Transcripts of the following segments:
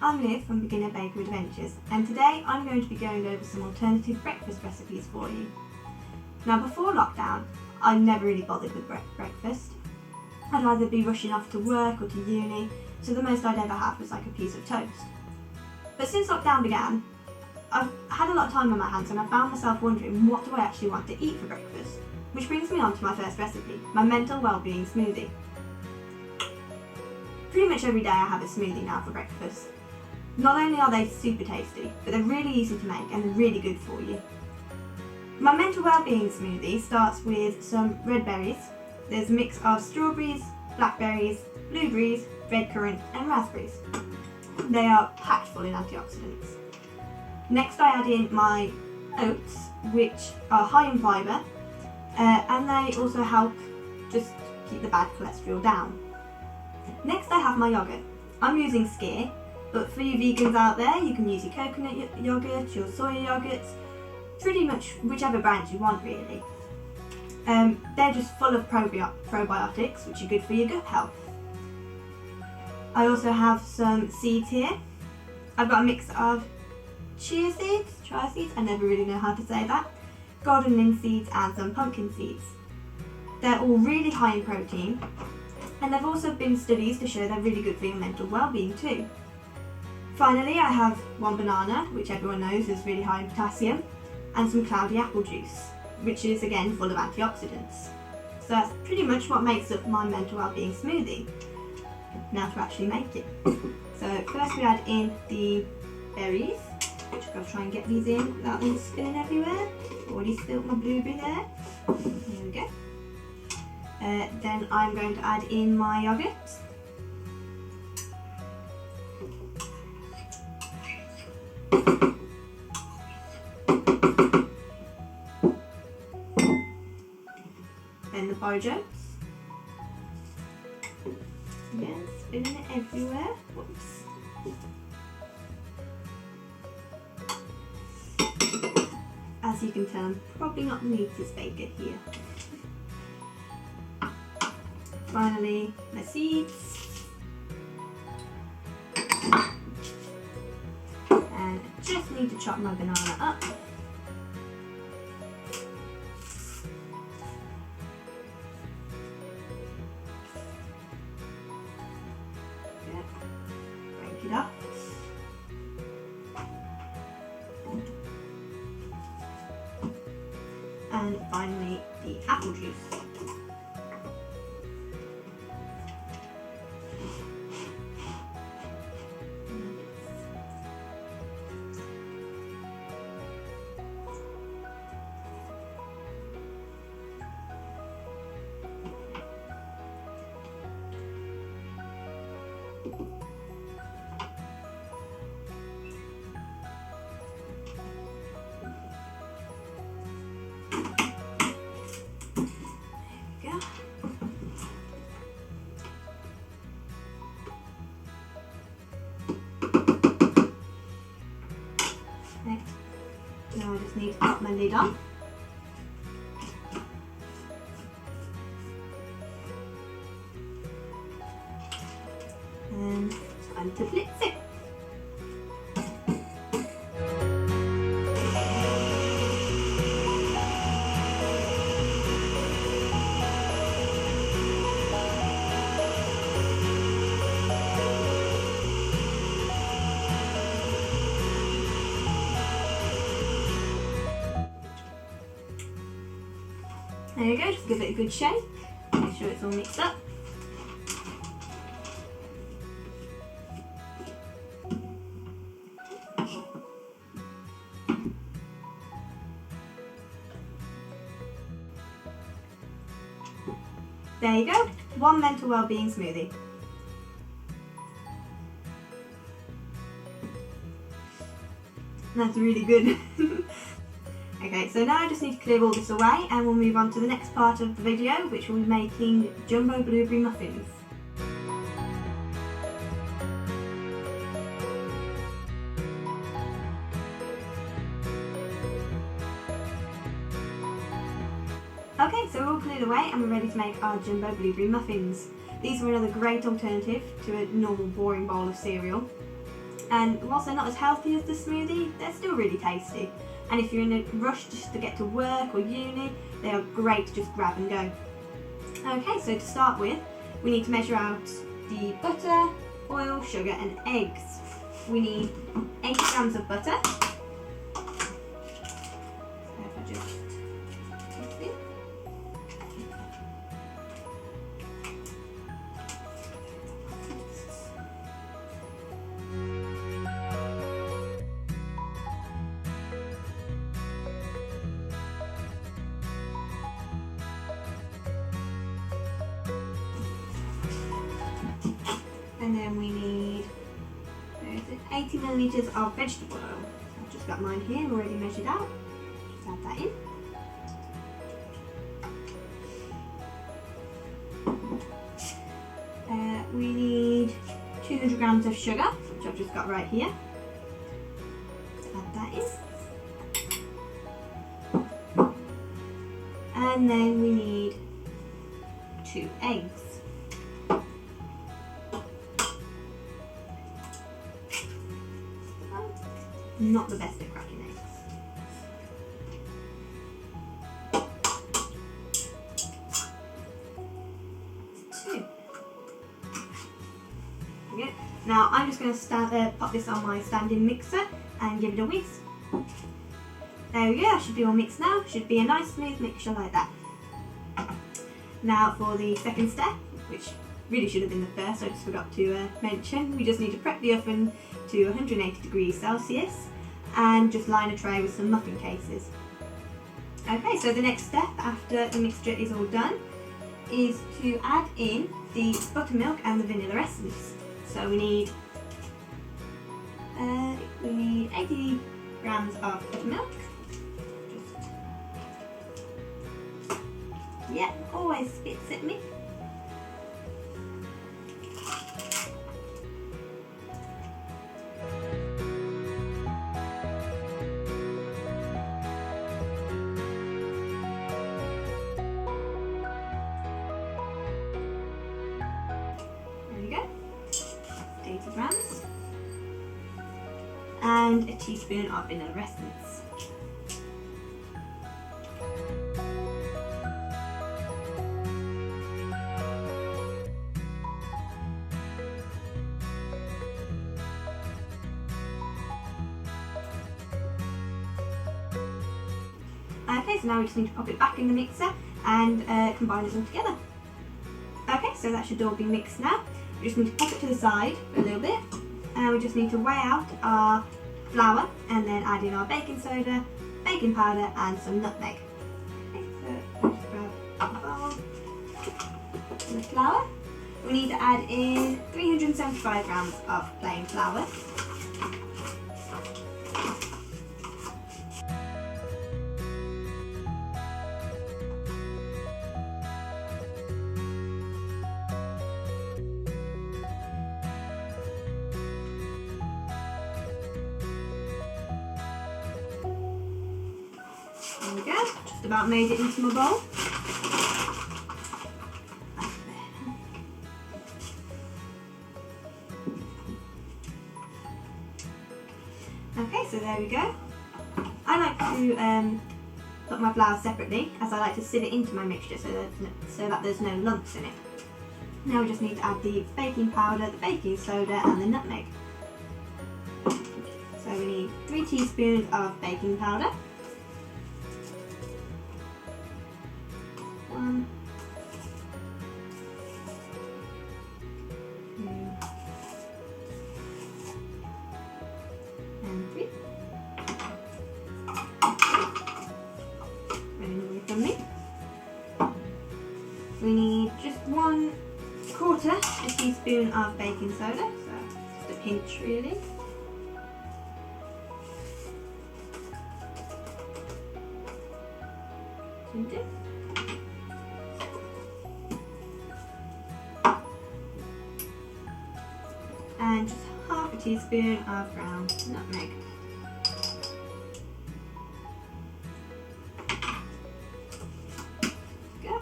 I'm Leah from Beginner Baker Adventures, and today I'm going to be going over some alternative breakfast recipes for you. Now, before lockdown, I never really bothered with breakfast. I'd either be rushing off to work or to uni, so the most I'd ever have was like a piece of toast. But since lockdown began, I've had a lot of time on my hands and I found myself wondering, what do I actually want to eat for breakfast? Which brings me on to my first recipe, my mental well-being smoothie. Pretty much every day I have a smoothie now for breakfast. Not only are they super tasty, but they're really easy to make and they're really good for you. My mental well-being smoothie starts with some red berries. There's a mix of strawberries, blackberries, blueberries, red currant and raspberries. They are packed full in antioxidants. Next I add in my oats, which are high in fibre, and they also help just keep the bad cholesterol down. Next I have my yoghurt. I'm using skyr, but for you vegans out there, you can use your coconut yoghurt, your soya yogurts, pretty much whichever brand you want really. They're just full of probiotics, which are good for your gut health. I also have some seeds here. I've got a mix of chia seeds, I never really know how to say that, golden linseeds and some pumpkin seeds. They're all really high in protein, and there have also been studies to show they're really good for your mental well-being too. Finally, I have one banana, which everyone knows is really high in potassium, and some cloudy apple juice, which is again full of antioxidants. So that's pretty much what makes up my mental well-being smoothie. Now to actually make it. So first we add in the berries, which I've got to try and get these in without them spilling everywhere. Already spilt my blueberry there. There we go. Then I'm going to add in my yoghurt. Then the porridge oats. Again, spilling it everywhere. Whoops. As you can tell, I'm probably not the neatest baker here. Finally, my seeds. And I just need to chop my banana up. Break it up. And finally, the apple juice. Now I just need to pop my lid on. And time to blitz it. There you go, just give it a good shake, make sure it's all mixed up. There you go, one mental well-being smoothie. That's really good. Okay, so now I just need to clear all this away and we'll move on to the next part of the video, which will be making jumbo blueberry muffins. Okay, so we're all cleared away and we're ready to make our jumbo blueberry muffins. These are another great alternative to a normal boring bowl of cereal. And whilst they're not as healthy as the smoothie, they're still really tasty. And if you're in a rush just to get to work or uni, they are great to just grab and go. Okay, so to start with, we need to measure out the butter, oil, sugar and eggs. We need 80 grams of butter. So if I just mix it. And then we need 80 millilitres of vegetable oil. I've just got mine here already measured out. Just add that in. We need 200 grams of sugar, which I've just got right here. Add that in. And then we need 2 eggs. Not the best at cracking eggs. Two. Okay. Now I'm just going to pop this on my standing mixer and give it a whisk. There we go, that should be all mixed now. Should be a nice smooth mixture like that. Now for the second step, which really should have been the first, I just forgot to mention. We just need to prep the oven to 180 degrees Celsius and just line a tray with some muffin cases. Okay, so the next step after the mixture is all done is to add in the buttermilk and the vanilla essence. So we need 80 grams of buttermilk. Yeah, always spits at me. There we go. 80 grams. And a teaspoon of vanilla essence. Okay, so now we just need to pop it back in the mixer and combine it all together. Okay, so that should all be mixed now. We just need to pop it to the side for a little bit, and we just need to weigh out our flour and then add in our baking soda, baking powder and some nutmeg. Okay, so let's grab a bowl and the flour. We need to add in 375 grams of plain flour. There we go, just about made it into my bowl. Okay, so there we go. I like to put my flour separately, as I like to sieve it into my mixture so that there's no lumps in it. Now we just need to add the baking powder, the baking soda and the nutmeg. So we need 3 teaspoons of baking powder. 1, 2, and 3. Running away from me. We need just 1/4 teaspoon of baking soda, so just a pinch really. And just half a teaspoon of ground nutmeg. Go.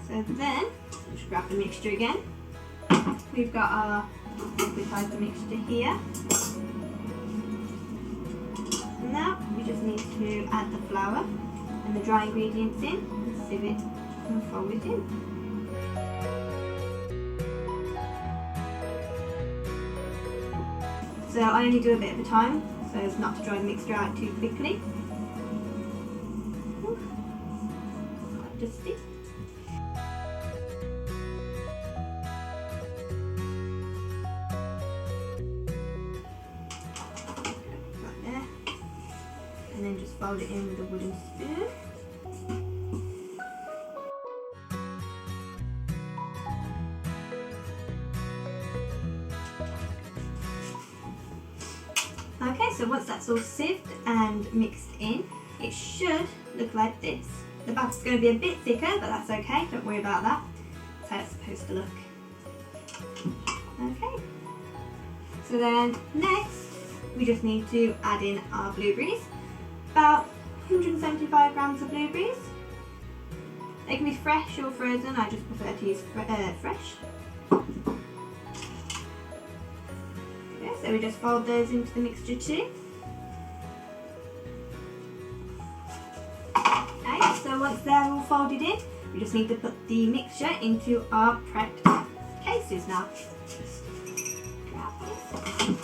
So then, just grab the mixture again. We've got our liquid type of mixture here. Now we just need to add the flour and the dry ingredients in, and sieve it and fold it in. So I only do a bit at a time, so as not to dry the mixture out too quickly. Quite dusty. Right there. And then just fold it in with a wooden spoon. Okay, so once that's all sieved and mixed in, it should look like this. The batter's going to be a bit thicker, but that's okay, don't worry about that. That's how it's supposed to look. Okay, so then next we just need to add in our blueberries. About 175 grams of blueberries. They can be fresh or frozen, I just prefer to use fresh. So we just fold those into the mixture too. Okay, so once they're all folded in, we just need to put the mixture into our prepped cases now. Just grab this.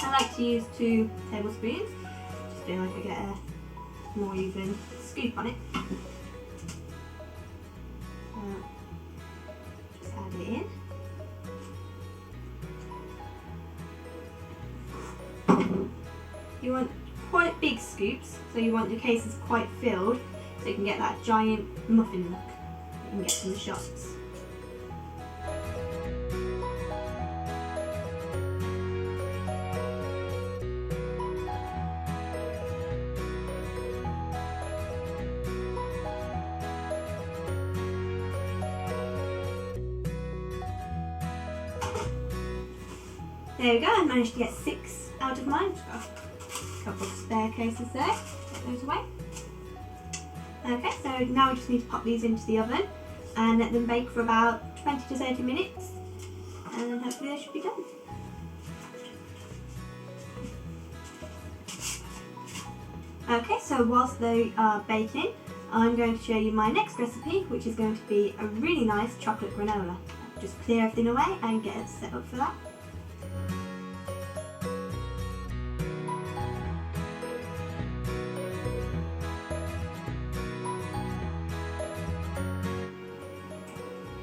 I like to use 2 tablespoons, just so I can get a more even scoop on it. Just add it in. You want quite big scoops, so you want your cases quite filled, so you can get that giant muffin look that you can get from the shops. There we go, I managed to get 6 out of mine. Just got a couple of spare cases there. Get those away. Okay, so now we just need to pop these into the oven and let them bake for about 20 to 30 minutes. And then hopefully they should be done. Okay, so whilst they are baking, I'm going to show you my next recipe, which is going to be a really nice chocolate granola. Just clear everything away and get it set up for that.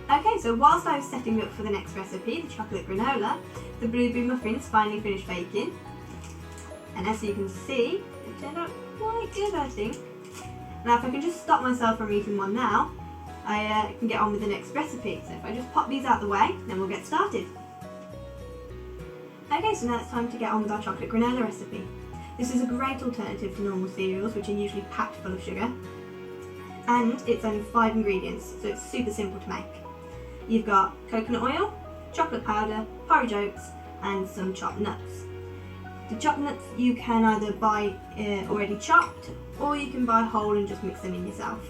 Okay, so whilst I was setting up for the next recipe, the chocolate granola, the blueberry muffins finally finished baking. And as you can see, it turned out quite good, I think. Now if I can just stop myself from eating one now, I can get on with the next recipe. So if I just pop these out of the way, then we'll get started. Okay, so now it's time to get on with our chocolate granola recipe. This is a great alternative to normal cereals, which are usually packed full of sugar. And it's only 5 ingredients, so it's super simple to make. You've got coconut oil, chocolate powder, porridge oats, and some chopped nuts. The chopped nuts you can either buy already chopped, or you can buy whole and just mix them in yourself.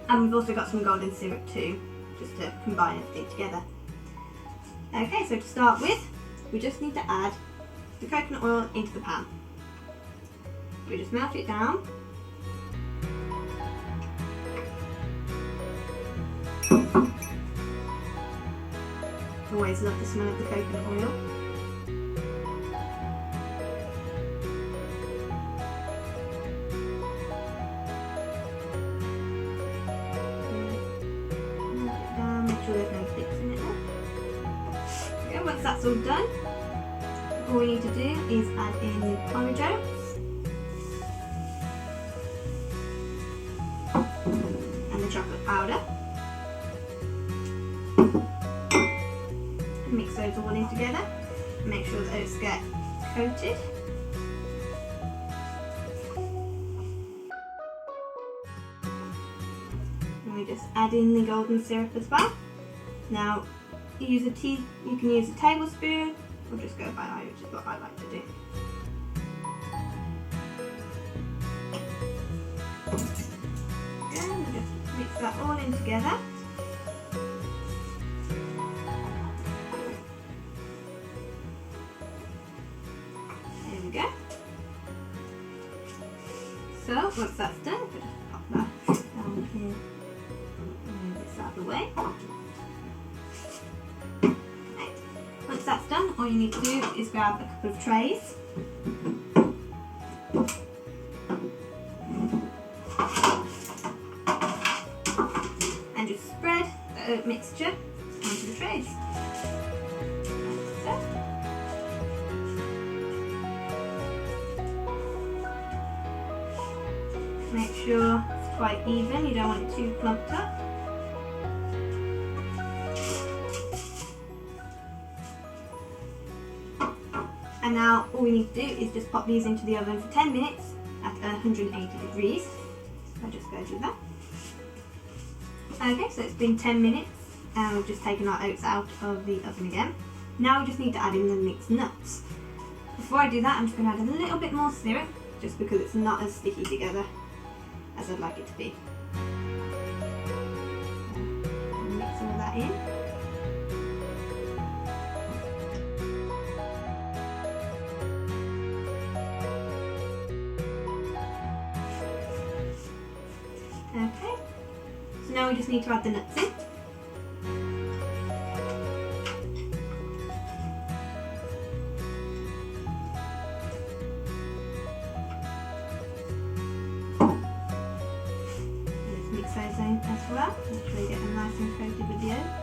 And we've also got some golden syrup too, just to combine everything together. Okay, so to start with, we just need to add the coconut oil into the pan. We just melt it down. Always love the smell of the coconut oil. Melt it down, make sure there's no sticks in it there. Okay, once that's all done, all we need to do is add in the porridge oats and the chocolate powder. Mix those all in together. Make sure the oats get coated. add in the golden syrup as well. Now, you can use a tablespoon, or just go by eye, which is what I like to do. And just mix that all in together. There we go. So once that's done, I'll just pop that down here and move this out of the way. Right. Once that's done, all you need to do is grab a couple of trays. And just spread the oat mixture onto the trays. Like so. Make sure it's quite even, you don't want it too clumped up. And now all we need to do is just pop these into the oven for 10 minutes at 180 degrees. So I'll just go do that. Okay, so it's been 10 minutes and we've just taken our oats out of the oven again. Now we just need to add in the mixed nuts. Before I do that, I'm just going to add a little bit more syrup, just because it's not as sticky together as I'd like it to be. Mix all that in. Okay, so now we just need to add the nuts in. Mix those in as well, make sure you get them nice and coated with the oats.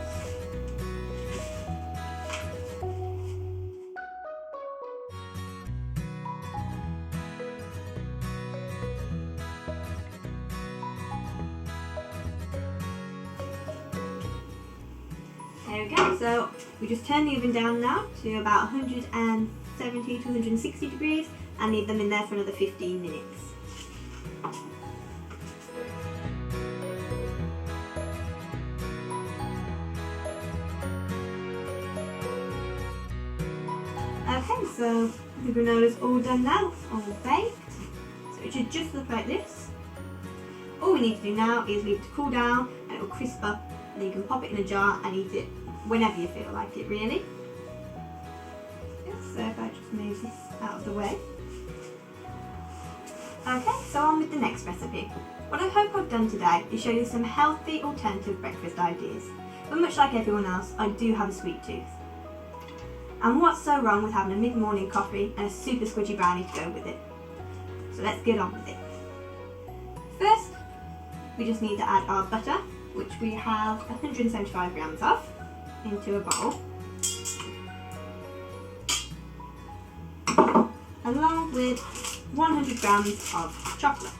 There we go, so we just turn the oven down now to about 170 to 160 degrees and leave them in there for another 15 minutes. Okay, so the granola's all done now, all baked. So it should just look like this. All we need to do now is leave it to cool down and it will crisp up, and then you can pop it in a jar and eat it whenever you feel like it, really. So if I just move this out of the way. Okay, so on with the next recipe. What I hope I've done today is show you some healthy alternative breakfast ideas. But much like everyone else, I do have a sweet tooth. And what's so wrong with having a mid-morning coffee and a super squidgy brownie to go with it? So let's get on with it. First, we just need to add our butter, which we have 175 grams of, into a bowl. Along with 100 grams of chocolate.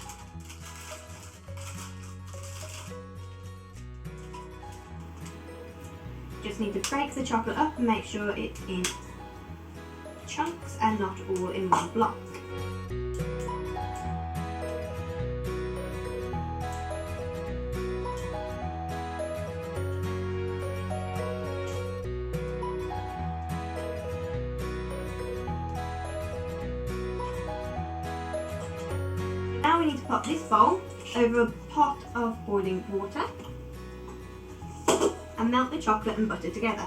Just need to break the chocolate up and make sure it's in chunks and not all in one block. Now we need to pop this bowl over a pot of boiling water and melt the chocolate and butter together.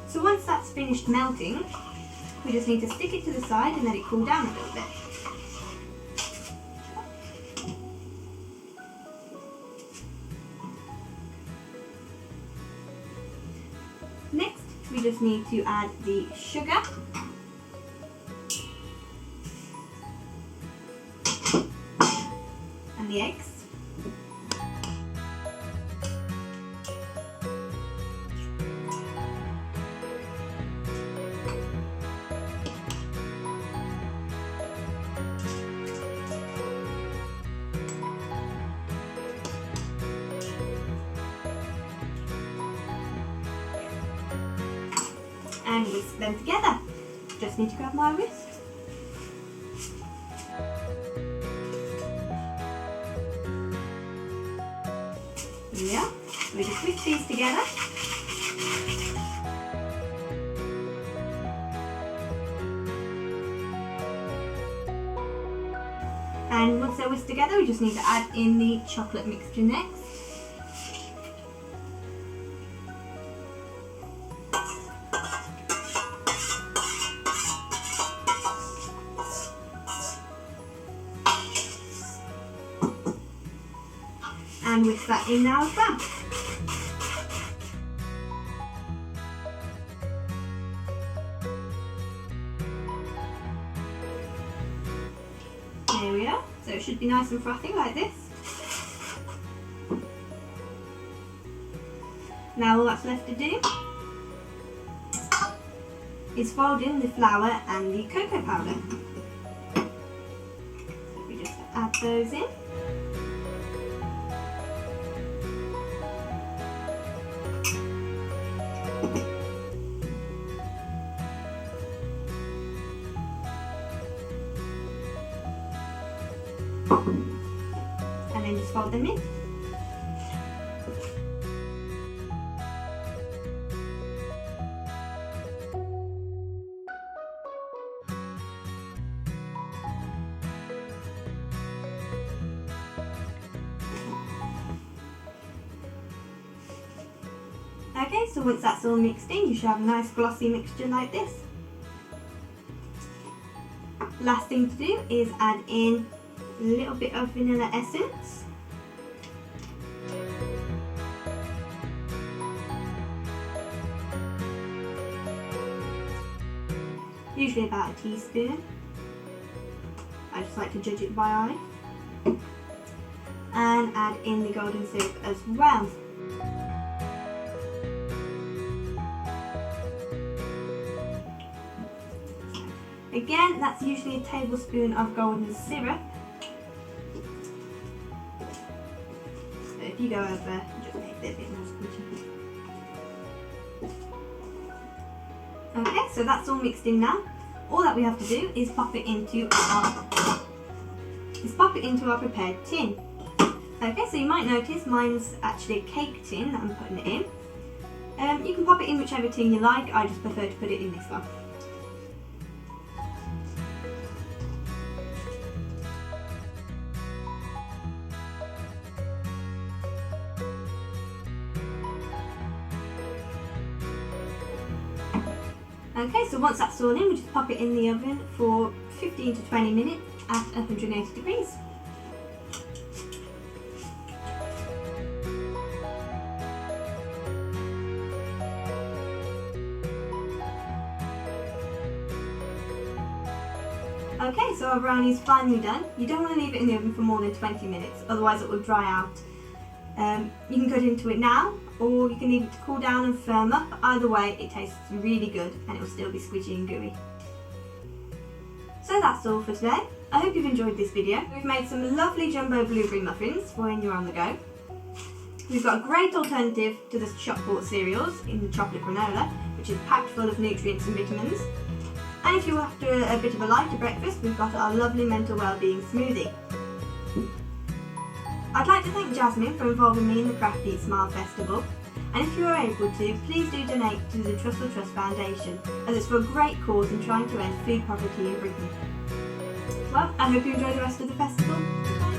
So once that's finished melting, we just need to stick it to the side and let it cool down a little bit. Next, we just need to add the sugar and the eggs. And whisk them together. Just need to grab my whisk. mix these together. And once they're whisked together, we just need to add in the chocolate mixture next. And whisk that in now as well. There we are. So it should be nice and frothy like this. Now all that's left to do is fold in the flour and the cocoa powder. So we just add those in. And then just fold them in. Okay, so once that's all mixed in, you should have a nice glossy mixture like this. Last thing to do is add in a little bit of vanilla essence. Usually about a teaspoon. I just like to judge it by eye. And add in the golden syrup as well. Again, that's usually a tablespoon of golden syrup. So if you go over, just make it a bit more squishy. Okay, so that's all mixed in now. All that we have to do is pop it into our prepared tin. Okay, so you might notice mine's actually a cake tin that I'm putting it in. You can pop it in whichever tin you like. I just prefer to put it in this one. Okay, so once that's all in, we just pop it in the oven for 15 to 20 minutes at 180 degrees. Okay, so our brownie's finally done. You don't want to leave it in the oven for more than 20 minutes, otherwise it will dry out. You can cut into it now, or you can leave it to cool down and firm up. Either way, it tastes really good and it will still be squidgy and gooey. So that's all for today. I hope you've enjoyed this video. We've made some lovely jumbo blueberry muffins for when you're on the go. We've got a great alternative to the shop bought cereals in the chocolate granola, which is packed full of nutrients and vitamins. And if you're after a bit of a lighter breakfast, we've got our lovely mental wellbeing smoothie. I'd like to thank Jasmine for involving me in the Craft Eat Smile Festival, and if you are able to, please do donate to the Trussell Trust Foundation, as it's for a great cause in trying to end food poverty in Britain. Well, I hope you enjoy the rest of the festival. Bye.